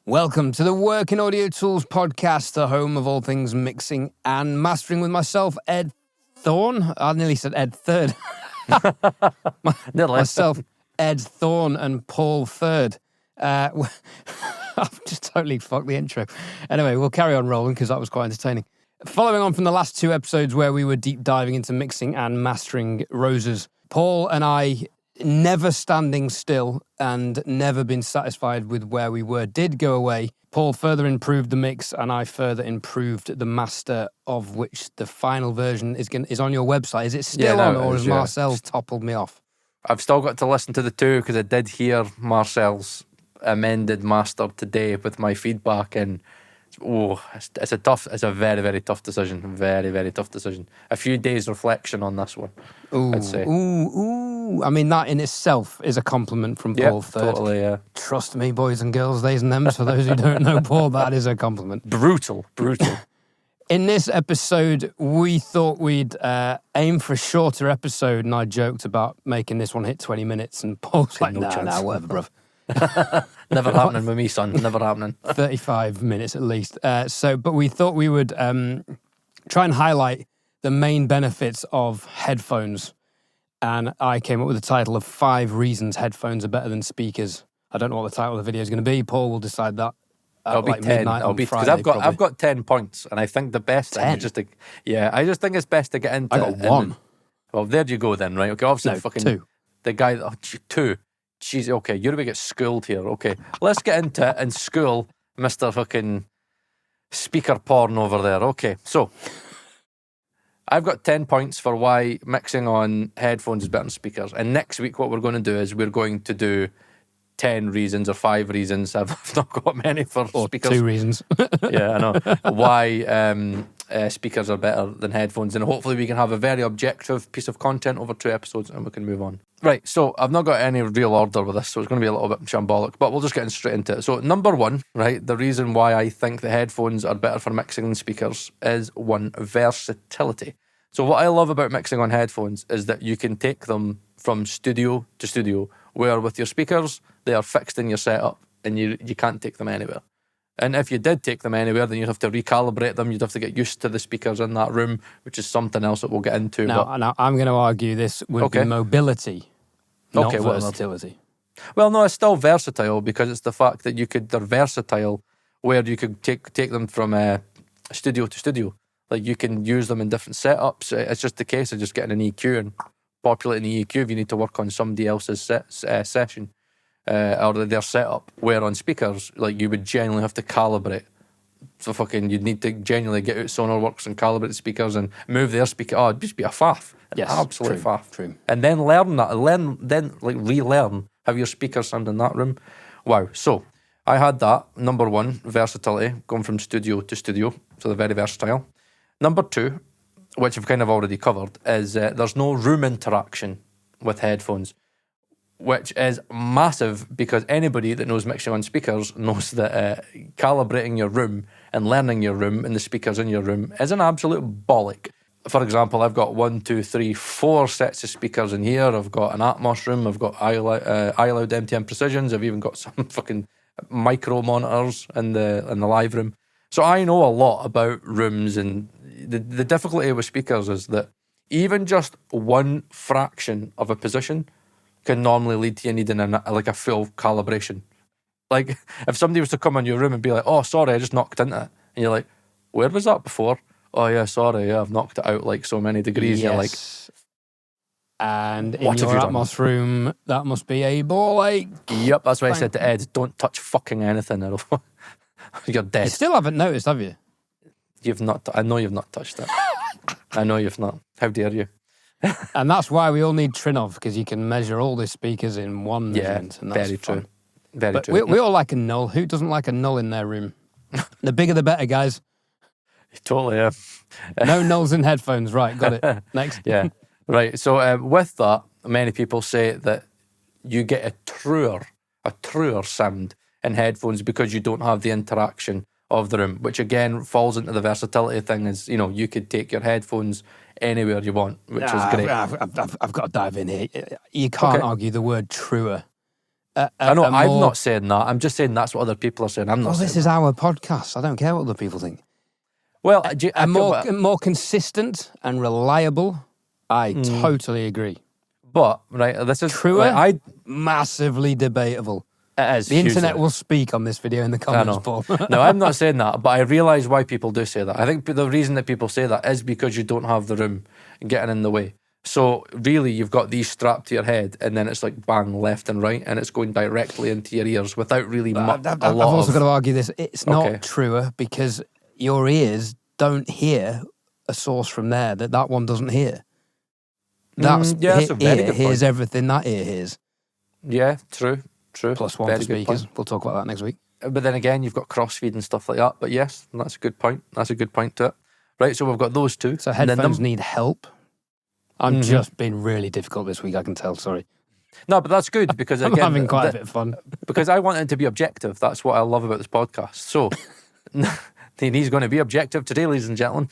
Welcome to the Working Audio Tools podcast, the home of all things mixing and mastering with myself, Ed Thorne. I nearly said Ed Third. Myself, Ed Thorne, and Paul Third. I've just totally fucked the intro. Anyway, we'll carry on rolling because that was quite entertaining. Following on from the last two episodes where we were deep diving into mixing and mastering roses, Paul and I, never standing still and never been satisfied with where we were, did go away. Paul further improved the mix and I further improved the master, of which the final version is on your website. Is it still on, or has Marcel's toppled me off? I've still got to listen to the two because I did hear Marcel's amended master today with my feedback, and it's a very, very tough decision. Very, very tough decision. A few days reflection on this one, I'd say. I mean, that in itself is a compliment from Paul Third. Totally, yeah. Trust me, boys and girls, theys and thems, for those who don't know Paul, that is a compliment. Brutal. In this episode, we thought we'd aim for a shorter episode, and I joked about making this one hit 20 minutes, and Paul's like, nah, whatever, bruv. Never happening with me, son. Never happening. 35 minutes at least. But we thought we would try and highlight the main benefits of headphones. And I came up with the title of 5 Reasons Headphones Are Better Than Speakers. I don't know what the title of the video is going to be. Paul will decide that. It'll be 10. Because I've got 10 points, and I think the best thing is I just think it's best to get into. I got 1. Well, there you go then, right? Okay, obviously 2. The guy 2. Jeez, okay, you're going to get schooled here. Okay, let's get into it and school Mr. fucking speaker porn over there. Okay, so I've got 10 points for why mixing on headphones is better than speakers. And next week, what we're going to do is we're going to do 10 reasons or 5 reasons. I've not got many for speakers. 2 reasons. Yeah, I know. Why speakers are better than headphones. And hopefully we can have a very objective piece of content over 2 episodes and we can move on. Right, so I've not got any real order with this, so it's going to be a little bit shambolic, but we'll just get straight into it. So number 1, right, the reason why I think the headphones are better for mixing than speakers is 1, versatility. So what I love about mixing on headphones is that you can take them from studio to studio, where with your speakers, they are fixed in your setup and you can't take them anywhere. And if you did take them anywhere, then you'd have to recalibrate them. You'd have to get used to the speakers in that room, which is something else that we'll get into. Now I'm going to argue this would be mobility, not versatility. Well, no, it's still versatile because it's the fact that they're versatile where you could take them from studio to studio. Like you can use them in different setups. It's just the case of just getting an EQ and populating the EQ if you need to work on somebody else's session. Or their setup, where on speakers, like you would genuinely have to calibrate. So you'd need to genuinely get out SonarWorks and calibrate the speakers and move their speaker. Oh, it'd just be a faff. Yes, absolute faff. True. And then relearn how your speakers sound in that room. Wow. So I had that. Number 1, versatility, going from studio to studio. So they're very versatile. Number 2, which I've kind of already covered, is there's no room interaction with headphones, which is massive because anybody that knows mixing on speakers knows that calibrating your room and learning your room and the speakers in your room is an absolute bollock. For example, I've got 4 sets of speakers in here. I've got an Atmos room. I've got iLoud MTM Precisions. I've even got some fucking micro monitors in the live room. So I know a lot about rooms, and the difficulty with speakers is that even just 1 fraction of a position can normally lead to you needing a full calibration. Like, if somebody was to come in your room and be like, oh, sorry, I just knocked into it. And you're like, where was that before? Oh, yeah, sorry, yeah, I've knocked it out like so many degrees. Yes. You're like, and in your Atmos room, that must be a ball ache. Yep, that's why I said to Ed, don't touch fucking anything. You're dead. You still haven't noticed, have you? You've not. I know you've not touched it. I know you've not. How dare you? And that's why we all need Trinov, because you can measure all the speakers in one measurement. And that's very fun. true. Very true. We all like a null. Who doesn't like a null in their room? The bigger the better, guys. Totally, yeah. No nulls in headphones. Right, got it. Next. Yeah, right. So with that, many people say that you get a truer sound in headphones because you don't have the interaction of the room, which again falls into the versatility thing. Is you could take your headphones anywhere you want, which is great. I've got to dive in here. You can't argue the word truer I know I'm more, not saying that. I'm just saying that's what other people are saying. I'm not well, saying this is that. our podcast. I don't care what other people think. Well, More consistent and reliable. I totally agree. but right, this is Truer, like, massively debatable. it is The internet hugely. will speak on this video in the I comments, know. Paul. No, I'm not saying that, but I realise why people do say that. I think the reason that people say that is because you don't have the room getting in the way. So really, you've got these strapped to your head, and then it's like bang left and right, and it's going directly into your ears without really I've a lot also of. got to argue this. It's not Okay. truer because your ears don't hear a source from there that one doesn't hear. That's that's a very good hears point. everything that ear hears. Yeah, true. Plus one Very for good speakers. point. We'll talk about that next week. But then again, you've got crossfeed and stuff like that. But yes, that's a good point. That's a good point to it. Right, so we've got those two. So And then headphones need help. I'm just being really difficult this week, I can tell, sorry. No, but that's good because I'm again, having quite a bit of fun. because I want it to be objective. That's what I love about this podcast. So he's going to be objective today, ladies and gentlemen.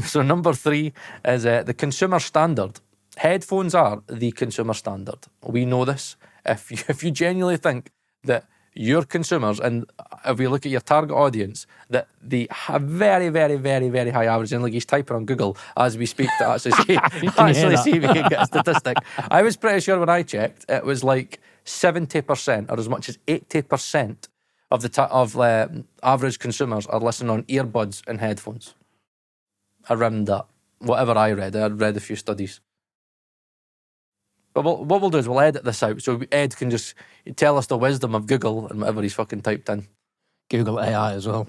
So number 3 is the consumer standard. Headphones are the consumer standard. We know this. If you genuinely think that your consumers, and if we look at your target audience, that they have very, very, very, very high average, and like he's typing on Google as we speak to actually see if we can get a statistic. I was pretty sure when I checked, it was like 70% or as much as 80% of the average consumers are listening on earbuds and headphones. Around that, whatever I read a few studies. But what we'll do is we'll edit this out so Ed can just tell us the wisdom of Google and whatever he's fucking typed in. Google AI as well.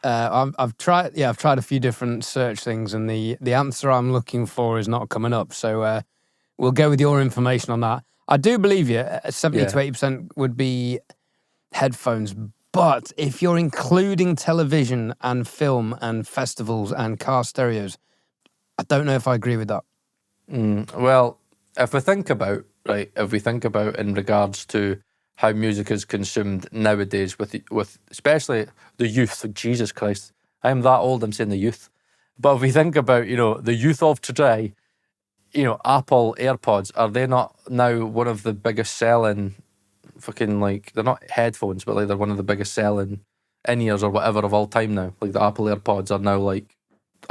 I've tried a few different search things, and the answer I'm looking for is not coming up. So we'll go with your information on that. I do believe you. 70 to 80% would be headphones, but if you're including television and film and festivals and car stereos, I don't know if I agree with that. Well, if we think about in regards to how music is consumed nowadays with especially the youth, Jesus Christ, I am that old, I'm saying the youth. But if we think about, the youth of today, Apple AirPods, are they not now one of the biggest selling fucking, like, they're not headphones, but like they're one of the biggest selling in-ears or whatever of all time now. Like the Apple AirPods are now like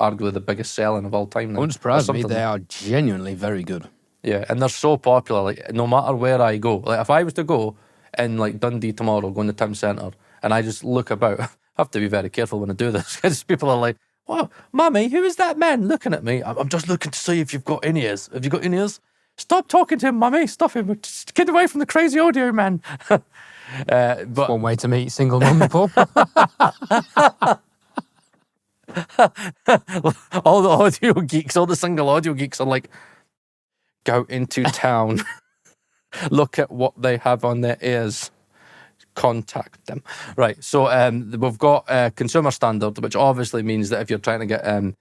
arguably the biggest selling of all time now. Wouldn't surprise me, they are genuinely very good. Yeah, and they're so popular, like, no matter where I go. Like, if I was to go in, like, Dundee tomorrow, go in the town centre, and I just look about, I have to be very careful when I do this, because people are like, wow, Mummy, who is that man looking at me? I'm just looking to see if you've got in-ears. Have you got in-ears? Stop talking to him, Mummy. Stop him. Just get away from the crazy audio man. But one way to meet single mum, Paul. all the single audio geeks are like, go into town, look at what they have on their ears, contact them. Right, so we've got consumer standard, which obviously means that if you're trying to get, in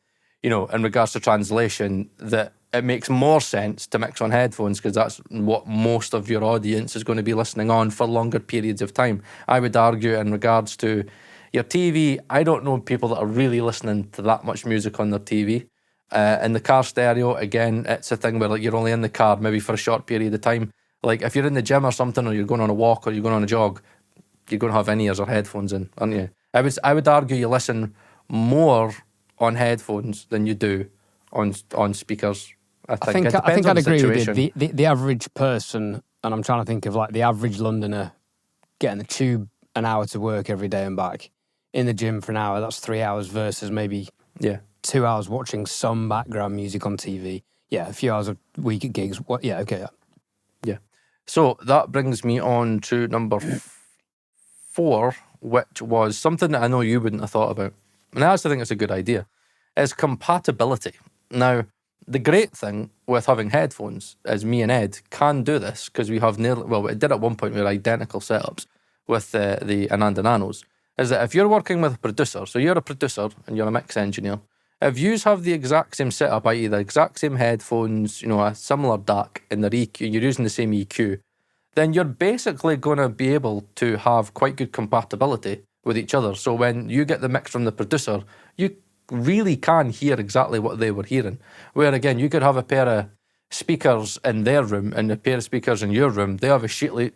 regards to translation, that it makes more sense to mix on headphones because that's what most of your audience is going to be listening on for longer periods of time. I would argue in regards to your TV, I don't know people that are really listening to that much music on their TV. In the car stereo, again, it's a thing where like you're only in the car maybe for a short period of time. Like if you're in the gym or something, or you're going on a walk or you're going on a jog, you're going to have in-ears or headphones in, aren't you? I would argue you listen more on headphones than you do on speakers. I think I'd agree with you. The average person, and I'm trying to think of like the average Londoner getting the tube an hour to work every day and back, in the gym for an hour, that's 3 hours versus maybe 2 hours watching some background music on TV. Yeah, a few hours a week at gigs. Yeah. So that brings me on to number 4, which was something that I know you wouldn't have thought about. And I actually think it's a good idea. Is compatibility. Now, the great thing with having headphones is me and Ed can do this because we have we did at one point, we had identical setups with the Ananda Nanos, is that if you're working with a producer, so you're a producer and you're a mix engineer, if you have the exact same setup, i.e. the exact same headphones, a similar DAC in their EQ, you're using the same EQ, then you're basically going to be able to have quite good compatibility with each other. So when you get the mix from the producer, you really can hear exactly what they were hearing. Where again, you could have a pair of speakers in their room and a pair of speakers in your room, they have a shitly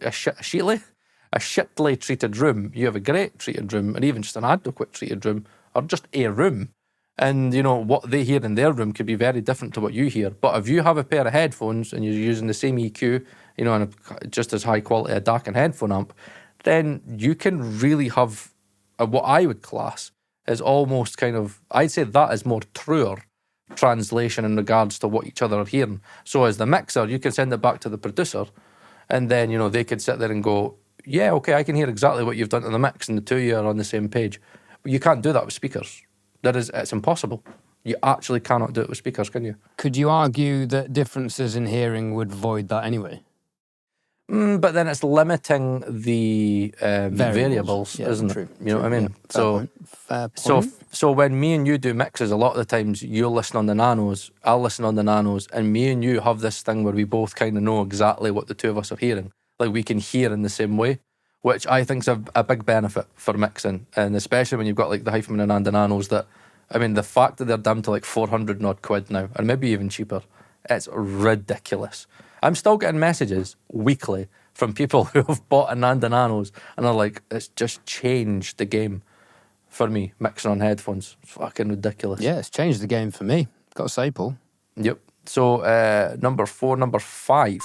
treated room. You have a great treated room, or even just an adequate treated room, or just a room. And, you know, what they hear in their room could be very different to what you hear. But if you have a pair of headphones and you're using the same EQ, you know, and just as high quality a DAC and headphone amp, then you can really have what I would class as almost kind of, I'd say that is more truer translation in regards to what each other are hearing. So as the mixer, you can send it back to the producer, and then, you know, they could sit there and go, yeah, okay, I can hear exactly what you've done to the mix, and the two of you are on the same page. But you can't do that with speakers. It's impossible. You actually cannot do it with speakers, can you? Could you argue that differences in hearing would void that anyway? But then it's limiting the variables, isn't it? You know what I mean? Yeah, fair point. So when me and you do mixes, a lot of the times you'll listen on the nanos, I'll listen on the nanos, and me and you have this thing where we both kind of know exactly what the two of us are hearing. Like, we can hear in the same way, which I think is a big benefit for mixing, and especially when you've got like the Hifiman and the nanos that, I mean, the fact that they're down to like 400 and odd quid now, and maybe even cheaper, it's ridiculous. I'm still getting messages weekly from people who have bought a Nanda Nanos and are like, it's just changed the game for me, mixing on headphones. It's fucking ridiculous. Yeah, it's changed the game for me. Got to say, Paul. Yep. So, number 5.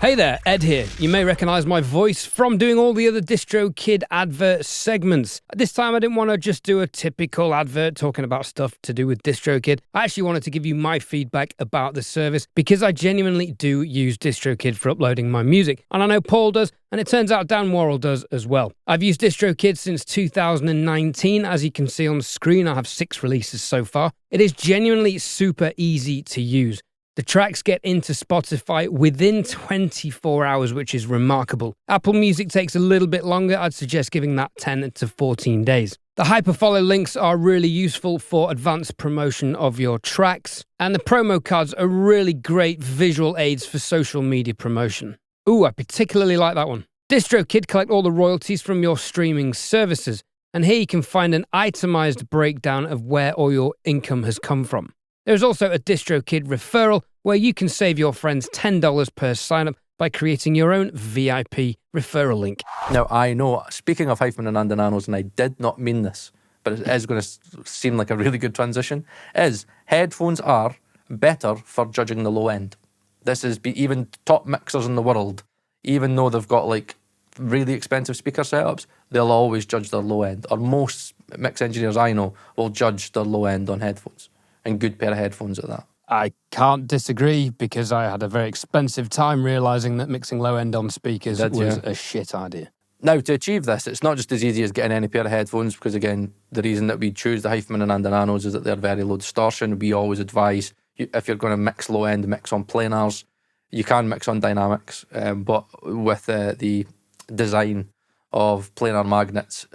Hey there, Ed here. You may recognise my voice from doing all the other DistroKid advert segments. This time I didn't want to just do a typical advert talking about stuff to do with DistroKid. I actually wanted to give you my feedback about the service because I genuinely do use DistroKid for uploading my music. And I know Paul does, and it turns out Dan Worrell does as well. I've used DistroKid since 2019. As you can see on the screen, I have 6 releases so far. It is genuinely super easy to use. The tracks get into Spotify within 24 hours, which is remarkable. Apple Music takes a little bit longer. I'd suggest giving that 10 to 14 days. The Hyperfollow links are really useful for advanced promotion of your tracks. And the promo cards are really great visual aids for social media promotion. Ooh, I particularly like that one. DistroKid collect all the royalties from your streaming services. And here you can find an itemized breakdown of where all your income has come from. There's also a DistroKid referral where you can save your friends $10 per sign-up by creating your own VIP referral link. Now, I know, speaking of Hifiman and Nanda Nanos, and I did not mean this, but it is going to seem like a really good transition, is headphones are better for judging the low end. This is even top mixers in the world, even though they've got like really expensive speaker setups, they'll always judge their low end. Or most mix engineers I know will judge their low end on headphones. And good pair of headphones at that. I can't disagree because I had a very expensive time realising that mixing low end on speakers was a shit idea. Now, to achieve this, it's not just as easy as getting any pair of headphones because, again, the reason that we choose the Hifiman and Nanda Nanos is that they're very low distortion. We always advise, if you're going to mix low end, mix on planars. You can mix on dynamics, but with the design of planar magnets,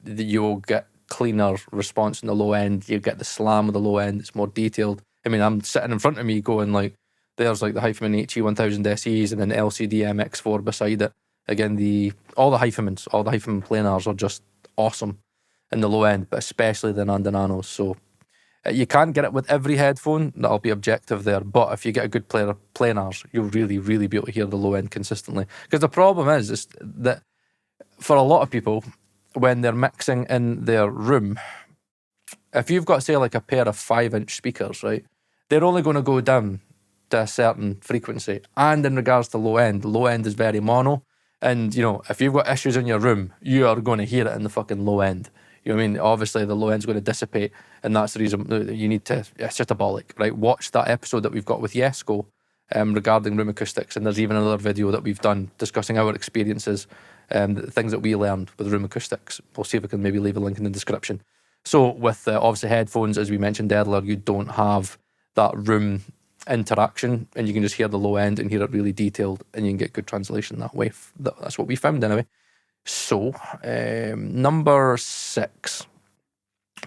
you'll get cleaner response in the low end. You get the slam of the low end. It's more detailed. I mean, I'm sitting in front of me going like, there's like the Hifiman HE1000 SEs and then LCD MX4 beside it. Again, all the Hifiman planars are just awesome in the low end, but especially the Nanda Nanos. So you can't get it with every headphone. That'll be objective there. But if you get a good pair of planars, you'll really, really be able to hear the low end consistently. Because the problem is that for a lot of people, when they're mixing in their room, if you've got, say, like a pair of 5-inch speakers, right, they're only going to go down to a certain frequency. And in regards to low end is very mono. And, you know, if you've got issues in your room, you are going to hear it in the fucking low end. You know what I mean? Obviously, the low end's going to dissipate, and that's the reason you need to, it's just a bollock, right? Watch that episode that we've got with Yesko regarding room acoustics, and there's even another video that we've done discussing our experiences, the things that we learned with room acoustics. We'll see if we can maybe leave a link in the description. So with obviously headphones, as we mentioned earlier, you don't have that room interaction, and you can just hear the low end and hear it really detailed, and you can get good translation that way. That's what we found anyway. So, number 6,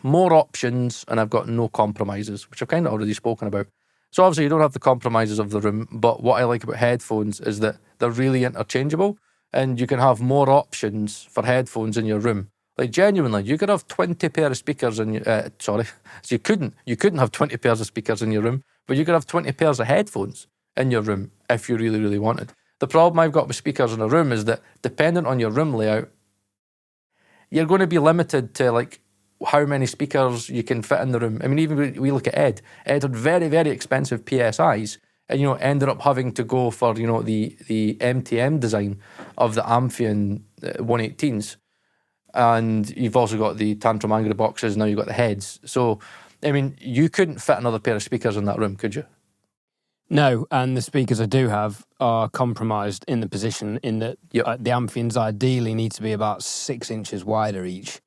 more options, and I've got no compromises, which I've kind of already spoken about. So obviously you don't have the compromises of the room, but what I like about headphones is that they're really interchangeable, and you can have more options for headphones in your room. Like genuinely, you could have 20 pair of speakers in your, so you couldn't have 20 pairs of speakers in your room, but you could have 20 pairs of headphones in your room if you really, really wanted. The problem I've got with speakers in a room is that dependent on your room layout, you're going to be limited to like how many speakers you can fit in the room. I mean, even we look at Ed. Ed had very, very expensive PSIs and, ended up having to go for, the MTM design of the Amphion 118s. And you've also got the Tantrum Angry boxes, now you've got the heads. So, I mean, you couldn't fit another pair of speakers in that room, could you? No, and the speakers I do have are compromised in the position in that the Amphions ideally need to be about 6 inches wider each.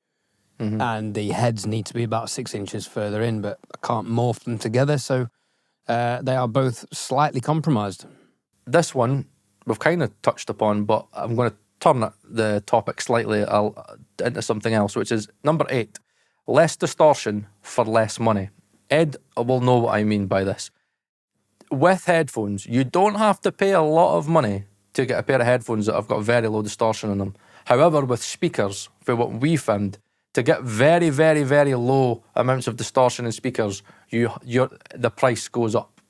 Mm-hmm. And the heads need to be about 6 inches further in, but I can't morph them together, so they are both slightly compromised. This one we've kind of touched upon, but I'm going to turn the topic slightly into something else, which is number 8, less distortion for less money. Ed will know what I mean by this. With headphones, you don't have to pay a lot of money to get a pair of headphones that have got very low distortion in them. However, with speakers, for what we found, to get very, very, very low amounts of distortion in speakers, the price goes up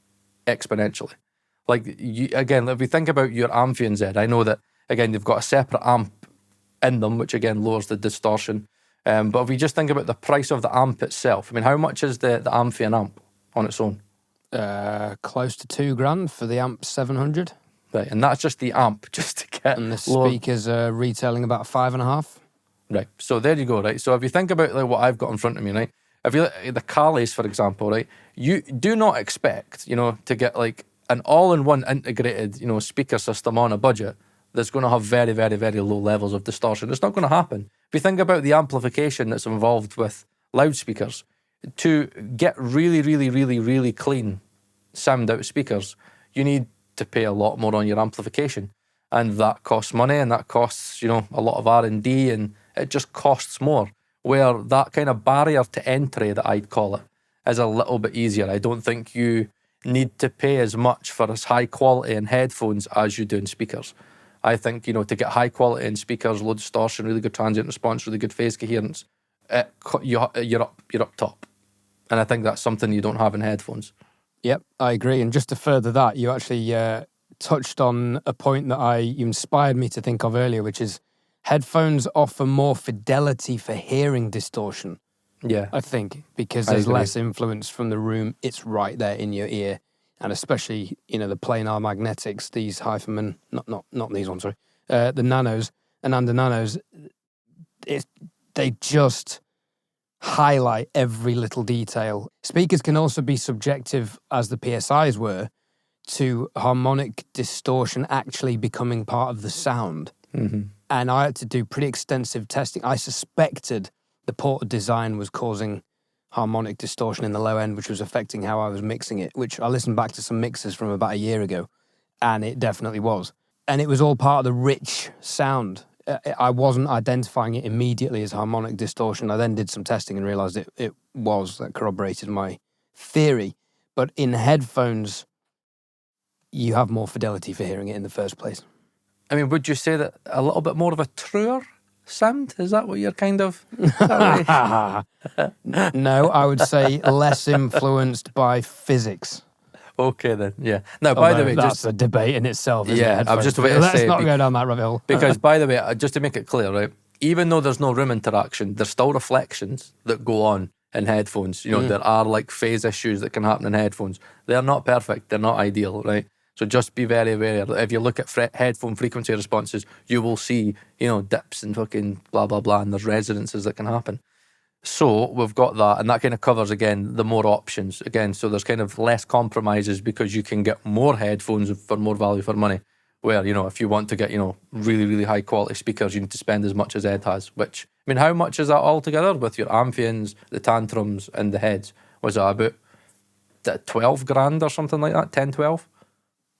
exponentially. Like, again, if we think about your Amphions, Ed, I know that, again, they've got a separate amp in them, which, again, lowers the distortion. But if we just think about the price of the amp itself, I mean, how much is the Amphion amp on its own? Close to $2,000 for the amp 700. Right, and that's just the amp, just to get. And the speakers are retailing about 5.5. Right, so there you go, right? So if you think about like what I've got in front of me, right? If you look at the Calais, for example, right? You do not expect, to get like an all-in-one integrated, speaker system on a budget that's going to have very, very, very low levels of distortion. It's not going to happen. If you think about the amplification that's involved with loudspeakers, to get really, really, really, really clean sound out of speakers, you need to pay a lot more on your amplification. And that costs money, and that costs, a lot of R&D, and it just costs more. Where that kind of barrier to entry, that I'd call it, is a little bit easier. I don't think you need to pay as much for as high quality in headphones as you do in speakers. I think, to get high quality in speakers, low distortion, really good transient response, really good phase coherence, you're up top. And I think that's something you don't have in headphones. Yep, I agree. And just to further that, you actually touched on a point that you inspired me to think of earlier, which is headphones offer more fidelity for hearing distortion. Yeah. I think, because there's less influence from the room. It's right there in your ear. And especially, the planar magnetics, these Hifiman, not these ones, sorry, the nanos and under nanos, they just highlight every little detail. Speakers can also be subjective, as the PSIs were, to harmonic distortion actually becoming part of the sound. Mm-hmm. And I had to do pretty extensive testing. I suspected the port design was causing harmonic distortion in the low end, which was affecting how I was mixing it, which I listened back to some mixes from about a year ago, and it definitely was. And it was all part of the rich sound. I wasn't identifying it immediately as harmonic distortion. I then did some testing and realized it was. That corroborated my theory. But in headphones, you have more fidelity for hearing it in the first place. I mean, would you say that a little bit more of a truer sound? Is that what you're kind of... No, I would say less influenced by physics. Okay then, yeah. Now, by the way, that's a debate in itself, isn't it? I was just about to say... Let's not go down that rabbit hole. Because, by the way, just to make it clear, right, even though there's no room interaction, there's still reflections that go on in headphones. There are like phase issues that can happen in headphones. They're not perfect. They're not ideal, right? So just be very aware. If you look at headphone frequency responses, you will see, dips and fucking blah, blah, blah, and there's resonances that can happen. So we've got that, and that kind of covers, again, the more options. Again, so there's kind of less compromises because you can get more headphones for more value for money. Where, if you want to get, really, really high quality speakers, you need to spend as much as Ed has. Which, I mean, how much is that all together with your Amphions, the Tantrums, and the heads? Was that about 12 grand or something like that? 10, 12?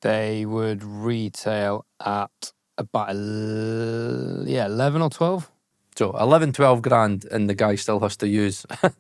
They would retail at about 11 or 12. So 11, 12 grand, and the guy still has to use, a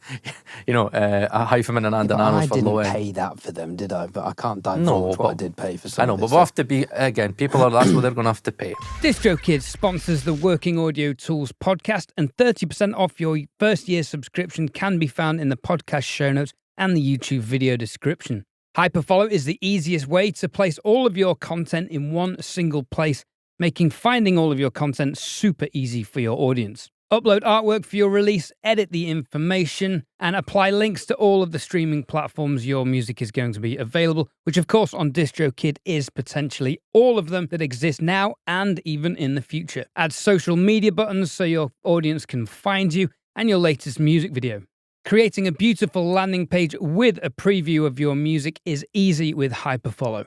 Hifiman and Andananos for low end. I didn't pay that for them, did I? But I can't divulge what I did pay for some. I know, but we'll have to be, again, that's what they're going to have to pay. DroKid sponsors the Working Audio Tools podcast, and 30% off your first year subscription can be found in the podcast show notes and the YouTube video description. Hyperfollow is the easiest way to place all of your content in one single place, making finding all of your content super easy for your audience. Upload artwork for your release, edit the information, and apply links to all of the streaming platforms your music is going to be available, which of course on DistroKid is potentially all of them that exist now and even in the future. Add social media buttons so your audience can find you and your latest music video. Creating a beautiful landing page with a preview of your music is easy with Hyperfollow.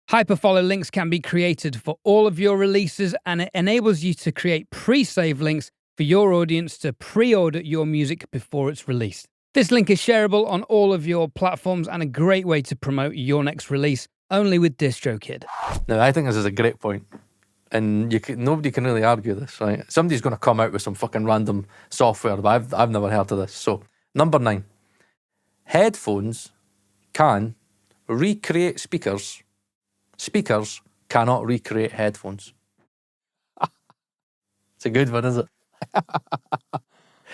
Hyperfollow links can be created for all of your releases, and it enables you to create pre-save links for your audience to pre-order your music before it's released. This link is shareable on all of your platforms and a great way to promote your next release, only with DistroKid. Now, I think this is a great point, and nobody can really argue this, right? Somebody's going to come out with some fucking random software, but I've never heard of this. So, number 9, headphones can recreate speakers. Speakers cannot recreate headphones. It's a good one, isn't it?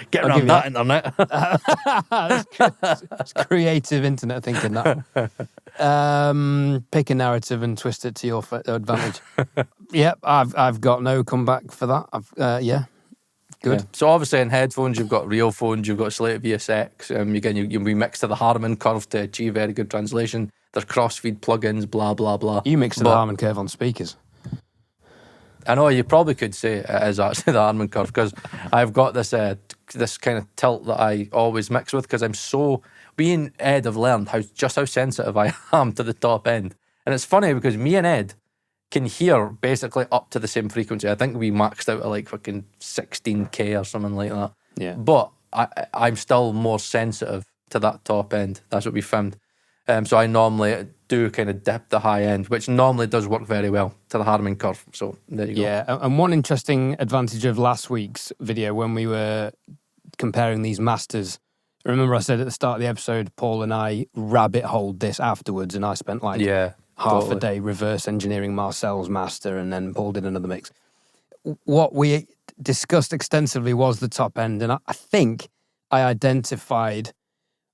Get around that, internet. It's creative internet thinking, that. Pick a narrative and twist it to your advantage. Yep, I've got no comeback for that. Yeah, good. Yeah. So obviously in headphones, you've got real phones, you've got Slate VSX. Again, you'll be mixed to the Harman curve to achieve very good translation. There's crossfeed plugins, blah, blah, blah. You mix to the Harman curve on speakers. I know, you probably could say it is actually the Harman curve, because I've got this this kind of tilt that I always mix with, because I'm so... Me and Ed have learned just how sensitive I am to the top end. And it's funny because me and Ed can hear basically up to the same frequency. I think we maxed out at like fucking 16K or something like that. Yeah. But I'm still more sensitive to that top end. That's what we found. So I normally do kind of dip the high end, which normally does work very well to the Harman curve. So there you go. Yeah, and one interesting advantage of last week's video when we were comparing these masters, remember I said at the start of the episode, Paul and I rabbit holed this afterwards, and I spent like half a day reverse engineering Marcel's master, and then Paul did another mix. What we discussed extensively was the top end, and I think I identified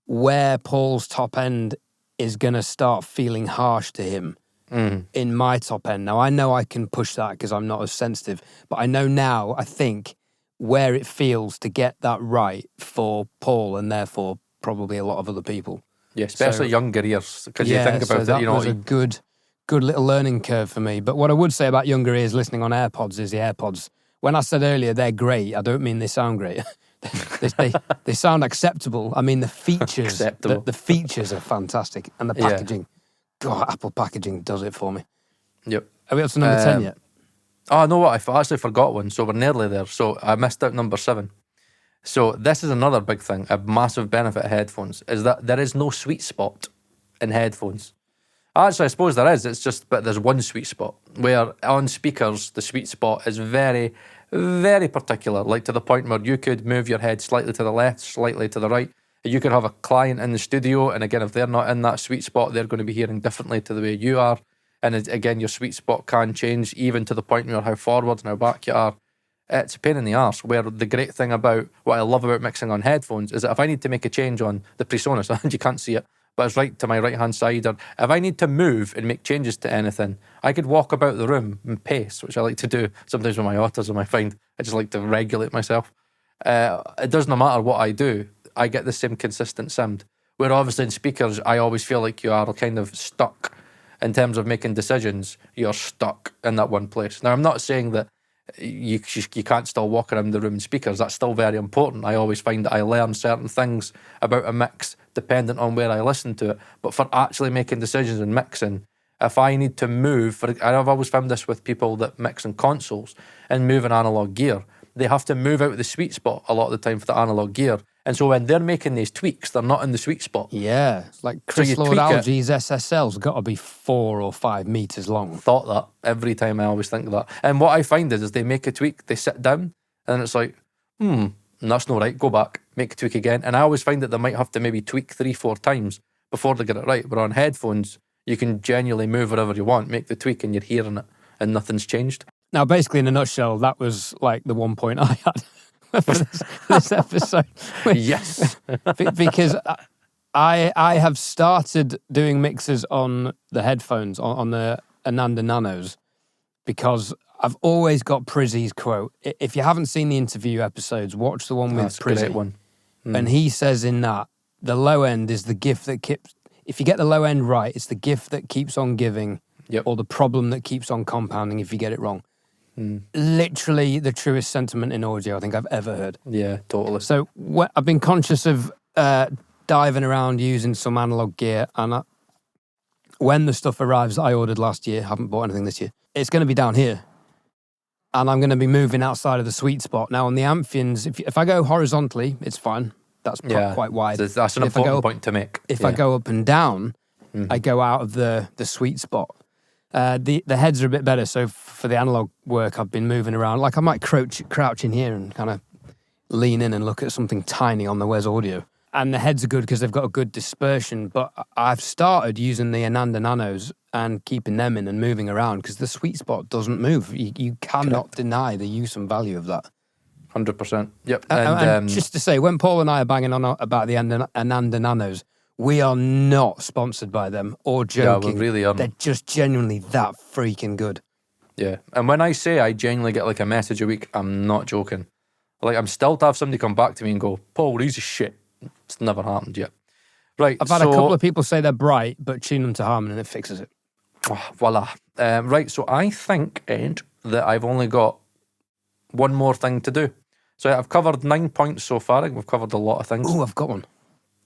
where Paul's top end is going to start feeling harsh to him in my top end. Now, I know I can push that because I'm not as sensitive, but I know now, I think, where it feels to get that right for Paul and therefore probably a lot of other people. Yeah, especially younger ears, because you think about that it, was a good little learning curve for me. But what I would say about younger ears listening on AirPods is the AirPods, when I said earlier they're great, I don't mean they sound great. They sound acceptable. I mean, the features, the features are fantastic, and the packaging. God, Apple packaging does it for me. Yep. Are we up to number 10 yet? Oh, no, what? I actually forgot one, so we're nearly there. So I missed out number 7. So this is another big thing, a massive benefit of headphones, is that there is no sweet spot in headphones. Actually, I suppose there is. It's just, but there's one sweet spot, where on speakers, the sweet spot is very, very particular, like to the point where you could move your head slightly to the left, slightly to the right. You could have a client in the studio, and again, if they're not in that sweet spot, they're going to be hearing differently to the way you are. And again, your sweet spot can change, even to the point where how forward and how back you are. It's a pain in the arse, where the great thing about, what I love about mixing on headphones, is that if I need to make a change on the PreSonus, and you can't see it, but it's right to my right-hand side, or if I need to move and make changes to anything, I could walk about the room and pace, which I like to do sometimes with my autism. I find I just like to regulate myself. It doesn't matter what I do, I get the same consistent sound. Where obviously in speakers, I always feel like you are kind of stuck in terms of making decisions. You're stuck in that one place. Now, I'm not saying that you can't still walk around the room in speakers. That's still very important. I always find that I learn certain things about a mix dependent on where I listen to it. But for actually making decisions and mixing, if I need to move, I've always found this with people that mix in consoles and move in analog gear, they have to move out of the sweet spot a lot of the time for the analog gear. And so when they're making these tweaks, they're not in the sweet spot. Yeah, it's like Chris Lord Alge's SSL's got to be 4 or 5 meters long. Thought that every time. I always think that. And what I find is they make a tweak, they sit down, and it's like, that's not right, go back, make a tweak again. And I always find that they might have to maybe tweak 3-4 times before they get it right. But on headphones, you can genuinely move wherever you want, make the tweak, and you're hearing it, and nothing's changed. Now, basically, in a nutshell, that was like the one point I had for this episode. Yes. Because I have started doing mixes on the headphones, on the Ananda Nanos, because I've always got Prizzy's quote. If you haven't seen the interview episodes, watch the one with That's a Prizzy. great one. And he says in that, the low end is the gift that keeps... If you get the low end right, it's the gift that keeps on giving, or the problem that keeps on compounding if you get it wrong. Literally the truest sentiment in audio I think I've ever heard. Yeah, totally. So I've been conscious of diving around using some analog gear, and when the stuff arrives that I ordered last year, haven't bought anything this year, it's going to be down here. And I'm going to be moving outside of the sweet spot. Now on the Amphions, if I go horizontally, it's fine. That's quite wide. That's an important point to make. If I go up and down, I go out of the sweet spot. The heads are a bit better, so for the analog work, I've been moving around. Like I might crouch in here and kind of lean in and look at something tiny on the Wes Audio. And the heads are good because they've got a good dispersion. But I've started using the Ananda Nanos and keeping them in and moving around because the sweet spot doesn't move. You cannot deny the use and value of that. 100%. Yep. And just to say, when Paul and I are banging on about the Ananda Nanos, we are not sponsored by them or joking. Yeah, we really aren't. They're just genuinely that freaking good. Yeah. And when I say I genuinely get like a message a week, I'm not joking. Like I'm still to have somebody come back to me and go, Paul, these are shit. It's never happened yet. Right. I've had a couple of people say they're bright, but tune them to Harman and it fixes it. Oh, voila. Right. So I think, Ed, that I've only got one more thing to do. So I've covered 9 points so far. I think we've covered a lot of things. Oh, I've got one.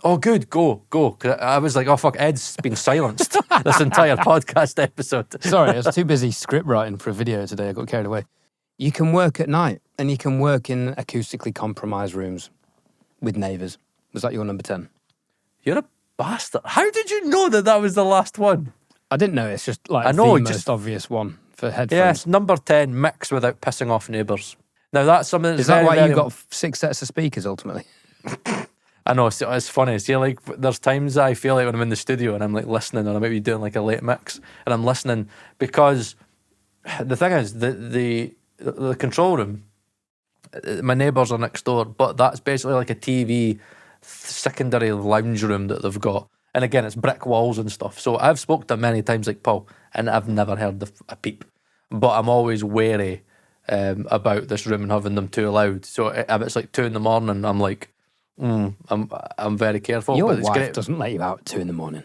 Oh, good. Go. 'Cause I was like, oh, fuck, Ed's been silenced this entire podcast episode. Sorry, I was too busy script writing for a video today. I got carried away. You can work at night and you can work in acoustically compromised rooms with neighbours. Was that your number 10? You're a bastard. How did you know that was the last one? I didn't know. It's just like most obvious one for headphones. Yes, number 10, mix without pissing off neighbours. Now, that's something that's Is that very, why very... you've got 6 sets of speakers, ultimately? I know, it's funny. See, like, there's times I feel like when I'm in the studio and I'm, like, listening, or I might be doing, like, a late mix, and I'm listening, because the thing is, the control room, my neighbours are next door, but that's basically like a TV secondary lounge room that they've got. And again, it's brick walls and stuff. So I've spoke to them many times like Paul, and I've never heard a peep. But I'm always wary about this room and having them too loud. So if it's like 2 a.m, I'm like, I'm very careful. Your but wife doesn't let you out at 2 a.m.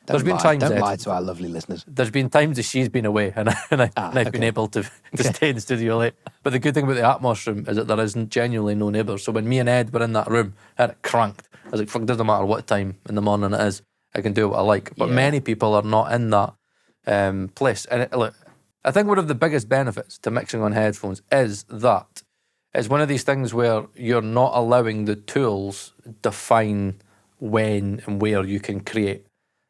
There's been times, don't Ed, lie to our lovely listeners. There's been times that she's been away and I've been able to stay in the studio late. But the good thing about the Atmos room is that there is genuinely no neighbours. So when me and Ed were in that room, I had it cranked. I was like, fuck, it doesn't matter what time in the morning it is, I can do what I like. But many people are not in that place. And look, I think one of the biggest benefits to mixing on headphones is that it's one of these things where you're not allowing the tools define when and where you can create.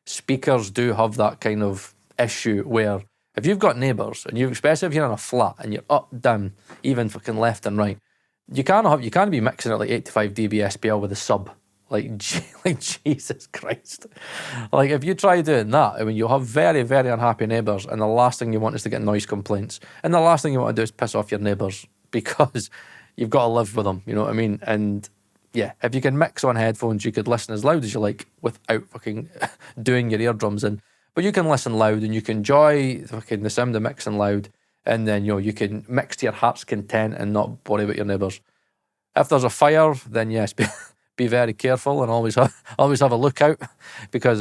Speakers do have that kind of issue where if you've got neighbours, and especially if you're in a flat and you're up, down, even fucking left and right, you can't be mixing at like 85 dB SPL with a sub. Like Jesus Christ. Like if you try doing that, I mean, you'll have very, very unhappy neighbours, and the last thing you want is to get noise complaints. And the last thing you want to do is piss off your neighbours because you've got to live with them, you know what I mean? And yeah, if you can mix on headphones, you could listen as loud as you like without fucking doing your eardrums in. But you can listen loud and you can enjoy fucking the sound of mixing loud, and then you can mix to your heart's content and not worry about your neighbours. If there's a fire, then yes, be very careful and always have a lookout, because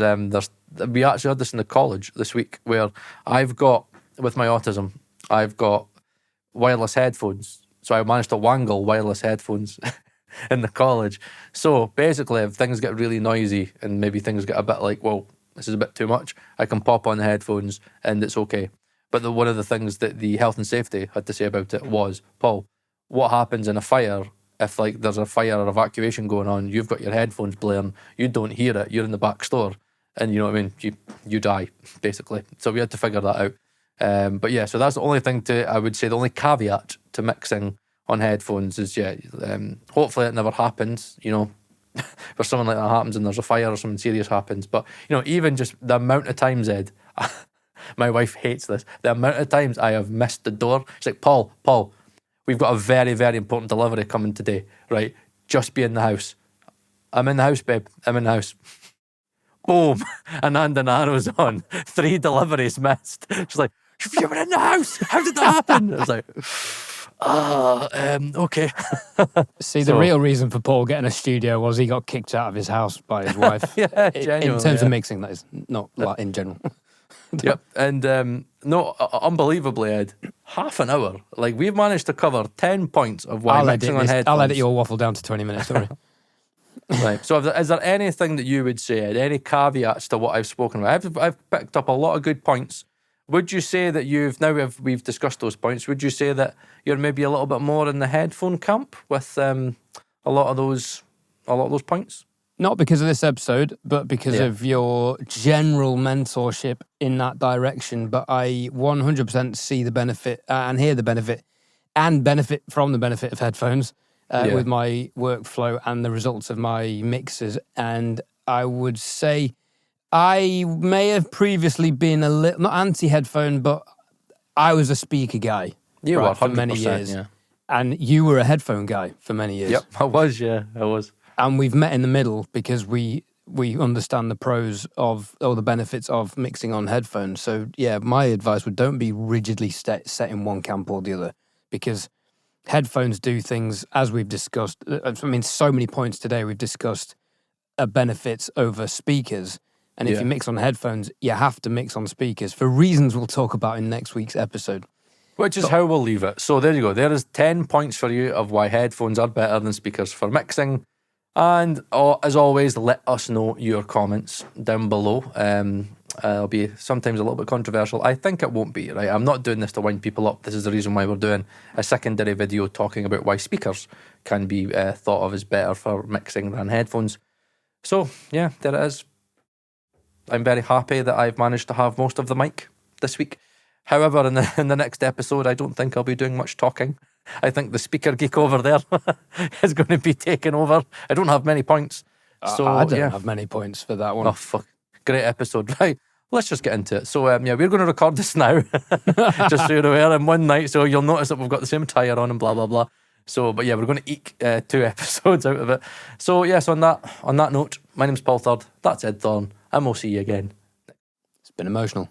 we actually had this in the college this week where I've got, with my autism, I've got wireless headphones. So I managed to wangle wireless headphones in the college. So basically, if things get really noisy and maybe things get a bit like, well, this is a bit too much, I can pop on the headphones and it's okay. But one of the things that the health and safety had to say about it was, Paul, what happens in a fire if like there's a fire or evacuation going on, you've got your headphones blaring, you don't hear it, you're in the back store, and you know what I mean, you die, basically. So we had to figure that out. But yeah, so that's the only thing I would say, the only caveat to mixing on headphones is, hopefully it never happens, for something like that happens and there's a fire or something serious happens. But, even just the amount of times, Ed, my wife hates this, the amount of times I have missed the door. She's like, Paul, we've got a very, very important delivery coming today, right? Just be in the house. I'm in the house, babe. I'm in the house. boom, and Andanaro's on. 3 deliveries missed. She's like, you were in the house. How did that happen? I was like, okay. See, the real reason for Paul getting a studio was he got kicked out of his house by his wife. Yeah, in genuinely, terms of mixing, that is, not like in general. Yep. And no, unbelievably, Ed, half an hour. Like, we've managed to cover 10 points of why mixing on headphones. I'll edit your waffle down to 20 minutes, sorry. Right. So is there anything that you would say, Ed, any caveats to what I've spoken about? I've picked up a lot of good points. Would you say that we've discussed those points, would you say that you're maybe a little bit more in the headphone camp with a lot of those points? Not because of this episode, but because of your general mentorship in that direction. But I 100% see the benefit and hear the benefit and benefit from the benefit of headphones with my workflow and the results of my mixes. And I would say I may have previously been a little, not anti-headphone, but I was a speaker guy for many years. Yeah. And you were a headphone guy for many years. Yep, I was. And we've met in the middle because we understand the pros of, or the benefits of mixing on headphones. So yeah, my advice would don't be rigidly set in one camp or the other, because headphones do things, as we've discussed. I mean, so many points today we've discussed benefits over speakers. And if you mix on headphones, you have to mix on speakers for reasons we'll talk about in next week's episode. Which is how we'll leave it. So there you go. There is 10 points for you of why headphones are better than speakers for mixing. And as always, let us know your comments down below. It'll be sometimes a little bit controversial. I think it won't be, right? I'm not doing this to wind people up. This is the reason why we're doing a secondary video talking about why speakers can be thought of as better for mixing than headphones. So, yeah, there it is. I'm very happy that I've managed to have most of the mic this week. However, in the next episode, I don't think I'll be doing much talking. I think the speaker geek over there is going to be taking over. I don't have many points. So I don't have many points for that one. Oh, fuck. Great episode. Right, let's just get into it. So, we're going to record this now. Just so you're aware, in one night. So you'll notice that we've got the same tyre on and blah, blah, blah. So, but yeah, we're going to eke 2 episodes out of it. So, yes, on that note, my name's Paul Third. That's Ed Thorne. And we'll see you again. It's been emotional.